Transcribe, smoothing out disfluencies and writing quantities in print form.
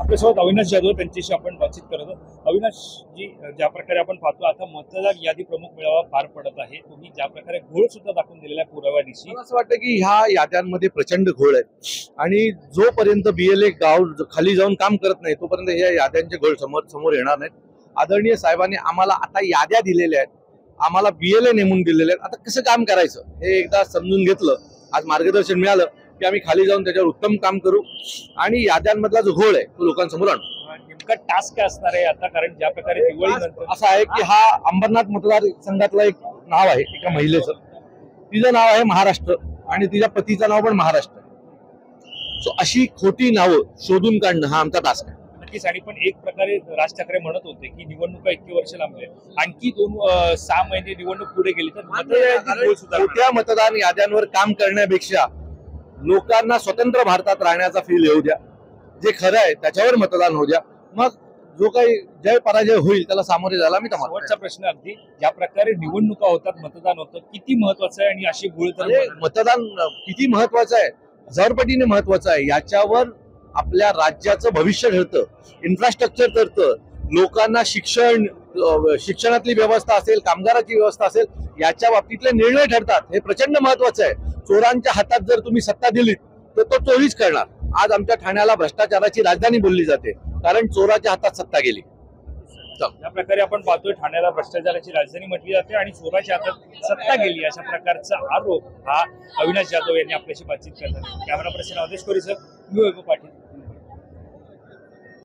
आपल्यासोबत अविनाश जाधव त्यांच्याशी आपण बातचीत करत आहोत। अविनाश जी, ज्या प्रकारे आपण पाहतो आता मतदार यादी प्रमुख मेळावा पार पडत आहे, तुम्ही ज्या प्रकारे घोळ सुद्धा दाखवून दिलेला आहे पुराव्यादिवशी, मला असं वाटतं की ह्या याद्यांमध्ये प्रचंड घोळ आहे आणि जोपर्यंत BLA गाव खाली जाऊन काम करत नाही तोपर्यंत ह्या याद्यांचे घोळ समोर येणार नाहीत। आदरणीय साहेबांनी आम्हाला आता याद्या दिलेल्या आहेत, आम्हाला BLA नेमून दिलेले आहेत, आता कसं काम करायचं हे एकदा समजून घेतलं, आज मार्गदर्शन मिळालं की आम्ही खाली जाऊन त्याच्यावर उत्तम काम करू आणि याद्यांमधला जो घोळ आहे तो लोकांसमोर आणू। नेमका टास्क काय असणार आहे आता, कारण ज्या प्रकारे दिवाळीनंतर असं आहे की हा अंबरनाथ मतदारसंघातला एक नाव आहे एका महिलेचं, तिचं नाव आहे महाराष्ट्र आणि तिच्या पतीचं नाव पण महाराष्ट्र। सो अशी खोटी नावं शोधून काढणं हा आमचा टास्क आहे। नक्कीच। आणि पण एक प्रकारे राज ठाकरे म्हणत होते की निवडणुका इतकी वर्ष लांबले, आणखी 6 महिने निवडणूक पुढे गेली तर खोट्या मतदान याद्यांवर काम करण्यापेक्षा लोकांना स्वतंत्र भारतात राहण्याचा फील येऊ द्या, जे खरं आहे त्याच्यावर मतदान होऊ द्या, मग जो काही जय पराजय होईल त्याला सामोरे जायला मी तुम्हाला। शेवटचा प्रश्न, अगदी ज्या प्रकारे निवडणुका होतात, मतदान होतं, किती महत्वाचं आहे आणि अशी भूल तर मतदान किती महत्वाचं आहे, हजारपटीने महत्वाचं आहे। याच्यावर आपल्या राज्याचं भविष्य ठरतं, इन्फ्रास्ट्रक्चर ठरतं, लोकांना शिक्षणातली व्यवस्था असेल, कामगाराची व्यवस्था असेल, याच्या बाबतीतले निर्णय ठरतात। हे प्रचंड महत्वाचं आहे। चोरांच्या हातात जर तुम्ही सत्ता दिलीत तर तो चोरीच करणार। आज आमच्या ठाण्याला भ्रष्टाचाराची राजधानी बोलली जाते कारण चोराच्या हातात सत्ता गेली। या प्रकारे आपण पाहतोय ठाण्याला भ्रष्टाचाराची राजधानी म्हटली जाते आणि चोराच्या हातात सत्ता गेली, अशा प्रकारचा आरोप हा अविनाश जाधव यांनी आपल्याशी बातचीत करतात। कॅमेरा पर्सन अवधेश कोरीसर, मी वैभव पाटील।